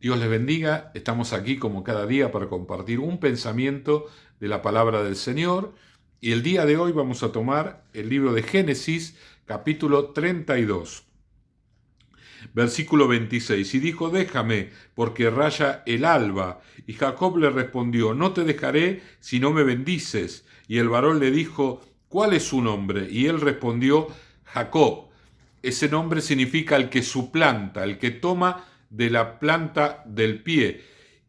Dios les bendiga. Estamos aquí como cada día para compartir un pensamiento de la palabra del Señor. Y el día de hoy vamos a tomar el libro de Génesis, capítulo 32, versículo 26. Y dijo: déjame, porque raya el alba. Y Jacob le respondió: no te dejaré si no me bendices. Y el varón le dijo: ¿cuál es su nombre? Y él respondió: Jacob. Ese nombre significa el que suplanta, el que toma de la planta del pie.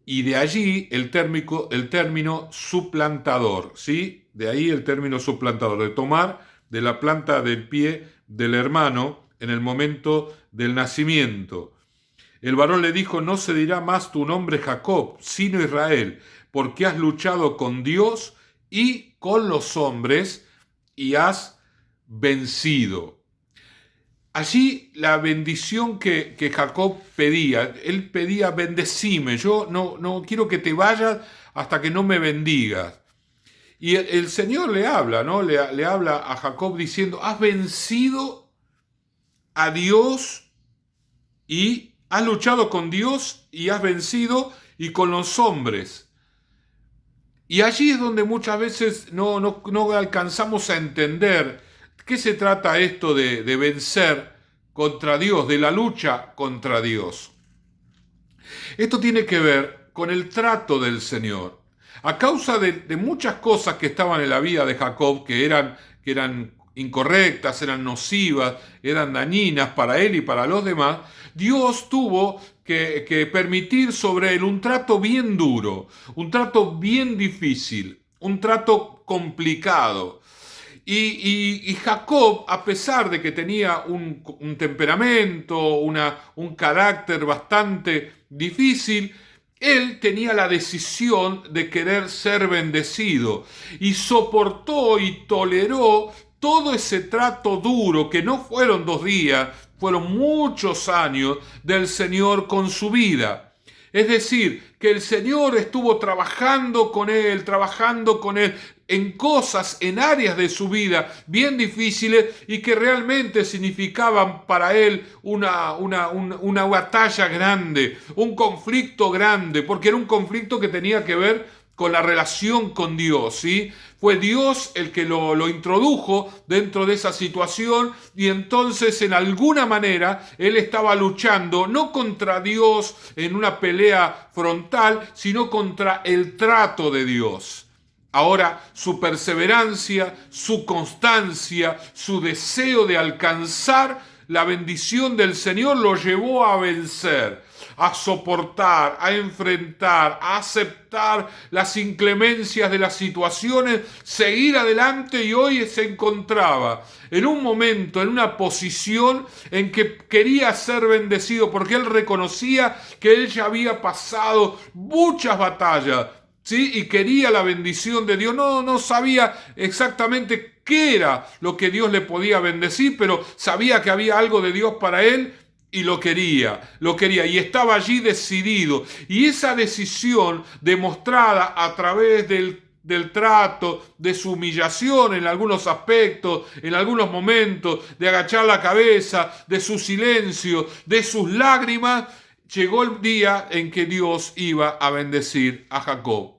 Y de allí el término suplantador, ¿sí? De ahí el término suplantador, de tomar de la planta del pie del hermano en el momento del nacimiento. El varón le dijo: no se dirá más tu nombre Jacob, sino Israel, porque has luchado con Dios y con los hombres y has vencido. Allí la bendición que Jacob pedía, él pedía: bendecime, yo no quiero que te vayas hasta que no me bendigas. Y el Señor le habla, ¿no? Le habla a Jacob diciendo: has vencido a Dios y has luchado con Dios y has vencido y con los hombres. Y allí es donde muchas veces no alcanzamos a entender qué se trata esto de vencer contra Dios, de la lucha contra Dios. Esto tiene que ver con el trato del Señor. A causa de muchas cosas que estaban en la vida de Jacob, que eran incorrectas, eran nocivas, eran dañinas para él y para los demás, Dios tuvo que permitir sobre él un trato bien duro, un trato bien difícil, un trato complicado. Y Jacob, a pesar de que tenía un temperamento, un carácter bastante difícil, él tenía la decisión de querer ser bendecido y soportó y toleró todo ese trato duro, que no fueron 2 días, fueron muchos años del Señor con su vida. Es decir, que el Señor estuvo trabajando con él en cosas, en áreas de su vida bien difíciles y que realmente significaban para él una batalla grande, un conflicto grande, porque era un conflicto que tenía que ver con la relación con Dios, ¿sí? Fue Dios el que lo introdujo dentro de esa situación y entonces en alguna manera él estaba luchando no contra Dios en una pelea frontal, sino contra el trato de Dios. Ahora su perseverancia, su constancia, su deseo de alcanzar la bendición del Señor lo llevó a vencer, a soportar, a enfrentar, a aceptar las inclemencias de las situaciones, seguir adelante, y hoy se encontraba en un momento, en una posición en que quería ser bendecido porque él reconocía que él ya había pasado muchas batallas, ¿sí? Y quería la bendición de Dios. No sabía exactamente qué era lo que Dios le podía bendecir, pero sabía que había algo de Dios para él y lo quería, y estaba allí decidido. Y esa decisión demostrada a través del trato, de su humillación en algunos aspectos, en algunos momentos, de agachar la cabeza, de su silencio, de sus lágrimas, llegó el día en que Dios iba a bendecir a Jacob.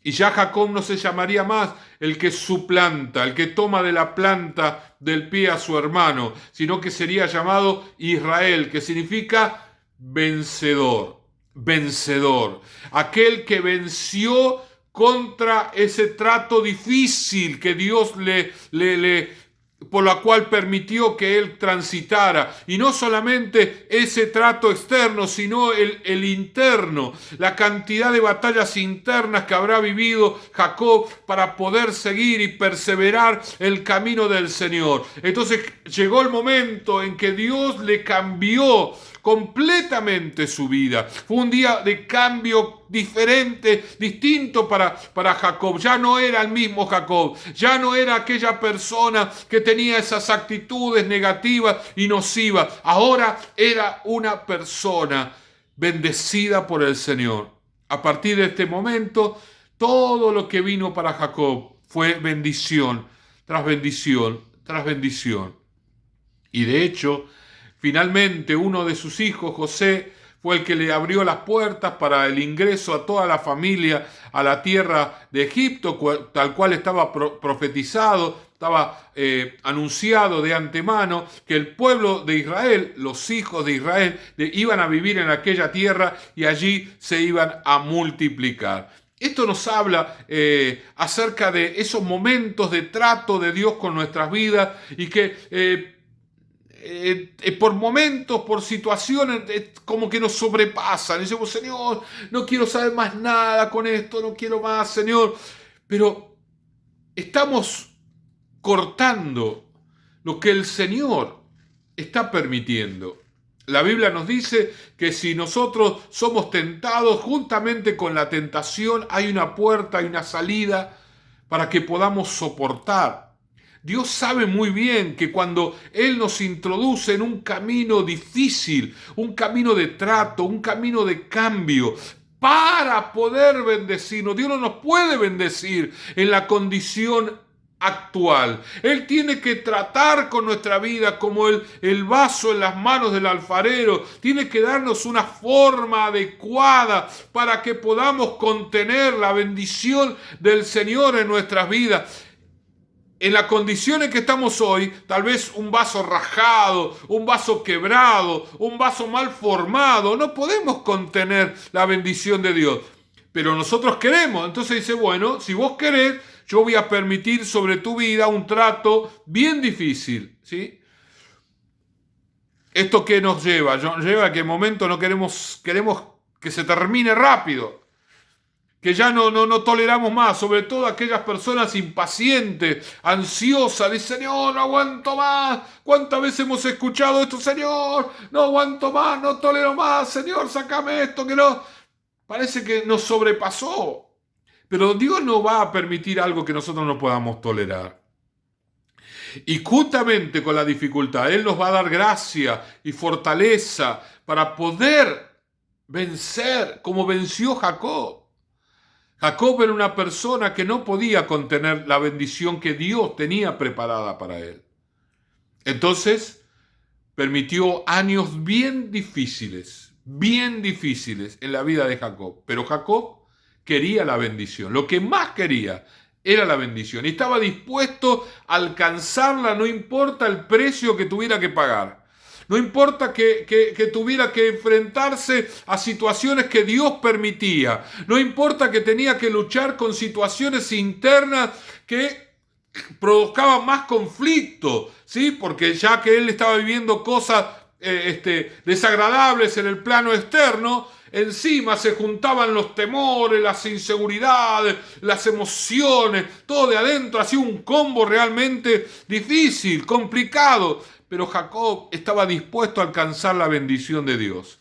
Y ya Jacob no se llamaría más el que suplanta, el que toma de la planta del pie a su hermano, sino que sería llamado Israel, que significa vencedor, vencedor. Aquel que venció contra ese trato difícil que Dios por la cual permitió que él transitara. Y no solamente ese trato externo, sino el interno, la cantidad de batallas internas que habrá vivido Jacob para poder seguir y perseverar el camino del Señor. Entonces llegó el momento en que Dios le cambió completamente su vida. Fue un día de cambio diferente, distinto para Jacob. Ya no era el mismo Jacob, ya no era aquella persona que tenía esas actitudes negativas y nocivas. Ahora era una persona bendecida por el Señor. A partir de este momento, todo lo que vino para Jacob fue bendición tras bendición tras bendición. Y de hecho, finalmente uno de sus hijos, José, fue el que le abrió las puertas para el ingreso a toda la familia a la tierra de Egipto, tal cual estaba profetizado, estaba anunciado de antemano que el pueblo de Israel, los hijos de Israel, iban a vivir en aquella tierra y allí se iban a multiplicar. Esto nos habla acerca de esos momentos de trato de Dios con nuestras vidas y que por momentos, por situaciones, como que nos sobrepasan. Y decimos, Señor, no quiero saber más nada con esto, no quiero más, Señor. Pero estamos cortando lo que el Señor está permitiendo. La Biblia nos dice que si nosotros somos tentados, juntamente con la tentación hay una puerta, hay una salida para que podamos soportar. Dios sabe muy bien que cuando Él nos introduce en un camino difícil, un camino de trato, un camino de cambio, para poder bendecirnos, Dios no nos puede bendecir en la condición actual. Él tiene que tratar con nuestra vida como el vaso en las manos del alfarero. Tiene que darnos una forma adecuada para que podamos contener la bendición del Señor en nuestras vidas. En las condiciones que estamos hoy, tal vez un vaso rajado, un vaso quebrado, un vaso mal formado, no podemos contener la bendición de Dios. Pero nosotros queremos. Entonces dice, bueno, si vos querés, yo voy a permitir sobre tu vida un trato bien difícil, ¿sí? ¿Esto qué nos lleva? Lleva a que en momento no queremos que se termine rápido. Que ya no toleramos más, sobre todo aquellas personas impacientes, ansiosas, dicen, Señor, no aguanto más. ¿Cuántas veces hemos escuchado esto? Señor, no aguanto más, no tolero más, Señor, sácame esto, que no. Parece que nos sobrepasó. Pero Dios no va a permitir algo que nosotros no podamos tolerar. Y justamente con la dificultad, Él nos va a dar gracia y fortaleza para poder vencer como venció Jacob. Jacob era una persona que no podía contener la bendición que Dios tenía preparada para él. Entonces, permitió años bien difíciles en la vida de Jacob. Pero Jacob quería la bendición. Lo que más quería era la bendición. Y estaba dispuesto a alcanzarla, no importa el precio que tuviera que pagar. No importa que tuviera que enfrentarse a situaciones que Dios permitía. No importa que tenía que luchar con situaciones internas que provocaban más conflicto, ¿sí? Porque ya que él estaba viviendo cosas desagradables en el plano externo, encima se juntaban los temores, las inseguridades, las emociones, todo de adentro, hacía un combo realmente difícil, complicado. Pero Jacob estaba dispuesto a alcanzar la bendición de Dios.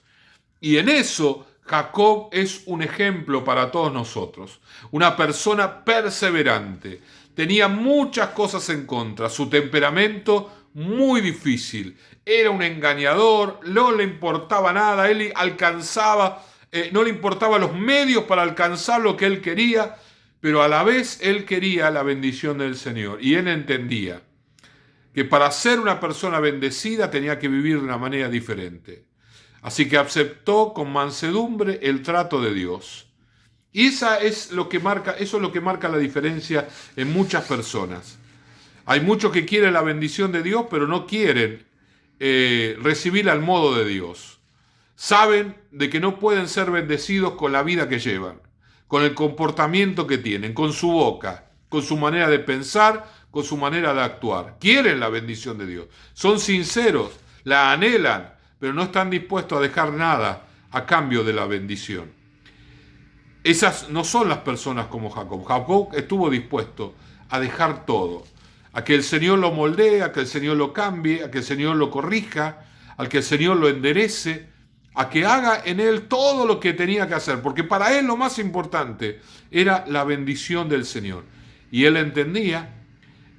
Y en eso Jacob es un ejemplo para todos nosotros. Una persona perseverante. Tenía muchas cosas en contra. Su temperamento muy difícil. Era un engañador, no le importaba nada. Él alcanzaba, no le importaban los medios para alcanzar lo que él quería, pero a la vez él quería la bendición del Señor. Y él entendía que para ser una persona bendecida tenía que vivir de una manera diferente. Así que aceptó con mansedumbre el trato de Dios. Y eso es lo que marca la diferencia en muchas personas. Hay muchos que quieren la bendición de Dios, pero no quieren recibirla al modo de Dios. Saben de que no pueden ser bendecidos con la vida que llevan, con el comportamiento que tienen, con su boca, con su manera de pensar, con su manera de actuar. Quieren la bendición de Dios. Son sinceros, la anhelan, pero no están dispuestos a dejar nada a cambio de la bendición. Esas no son las personas como Jacob. Jacob estuvo dispuesto a dejar todo, a que el Señor lo moldee, a que el Señor lo cambie, a que el Señor lo corrija, a que el Señor lo enderece, a que haga en él todo lo que tenía que hacer, porque para él lo más importante era la bendición del Señor. Y él entendía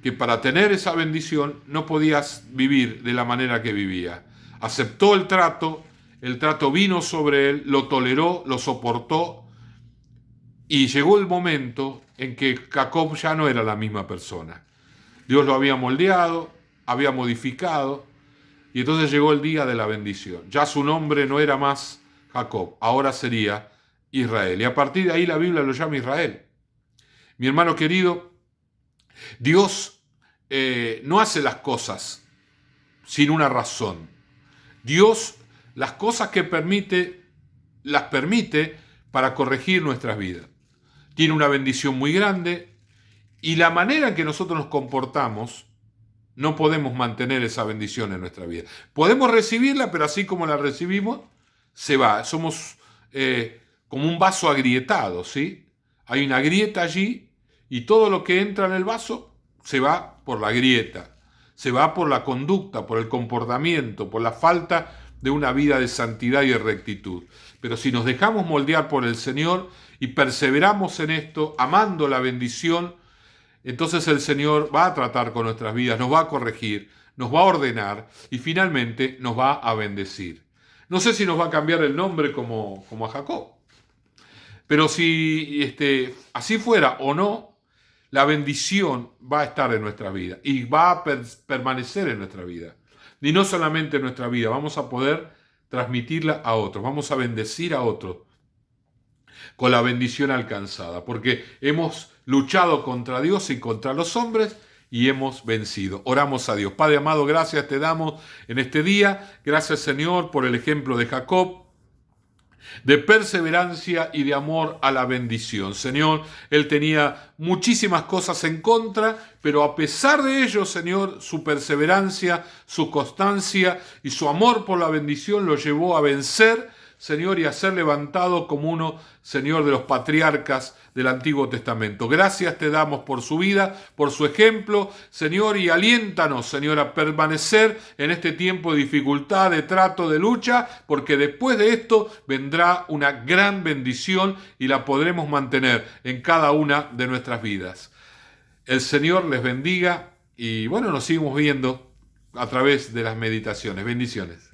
que para tener esa bendición no podías vivir de la manera que vivía. Aceptó el trato vino sobre él, lo toleró, lo soportó, y llegó el momento en que Jacob ya no era la misma persona. Dios lo había moldeado, había modificado, y entonces llegó el día de la bendición. Ya su nombre no era más Jacob, ahora sería Israel. Y a partir de ahí la Biblia lo llama Israel. Mi hermano querido, Dios no hace las cosas sin una razón. Dios las cosas que permite, las permite para corregir nuestras vidas. Tiene una bendición muy grande y la manera en que nosotros nos comportamos, no podemos mantener esa bendición en nuestra vida. Podemos recibirla, pero así como la recibimos, se va. Somos como un vaso agrietado, ¿sí? Hay una grieta allí y todo lo que entra en el vaso se va por la grieta. Se va por la conducta, por el comportamiento, por la falta de una vida de santidad y de rectitud. Pero si nos dejamos moldear por el Señor y perseveramos en esto, amando la bendición, entonces el Señor va a tratar con nuestras vidas, nos va a corregir, nos va a ordenar y finalmente nos va a bendecir. No sé si nos va a cambiar el nombre como a Jacob, pero si así fuera o no, la bendición va a estar en nuestra vida y va a permanecer en nuestra vida. Y no solamente en nuestra vida, vamos a poder transmitirla a otros, vamos a bendecir a otros con la bendición alcanzada, porque hemos luchado contra Dios y contra los hombres y hemos vencido. Oramos a Dios. Padre amado, gracias te damos en este día. Gracias, Señor, por el ejemplo de Jacob, de perseverancia y de amor a la bendición. Señor, él tenía muchísimas cosas en contra, pero a pesar de ello, Señor, su perseverancia, su constancia y su amor por la bendición lo llevó a vencer, Señor, y a ser levantado como uno, Señor, de los patriarcas del Antiguo Testamento. Gracias te damos por su vida, por su ejemplo, Señor, y aliéntanos, Señor, a permanecer en este tiempo de dificultad, de trato, de lucha, porque después de esto vendrá una gran bendición y la podremos mantener en cada una de nuestras vidas. El Señor les bendiga y bueno, nos seguimos viendo a través de las meditaciones. Bendiciones.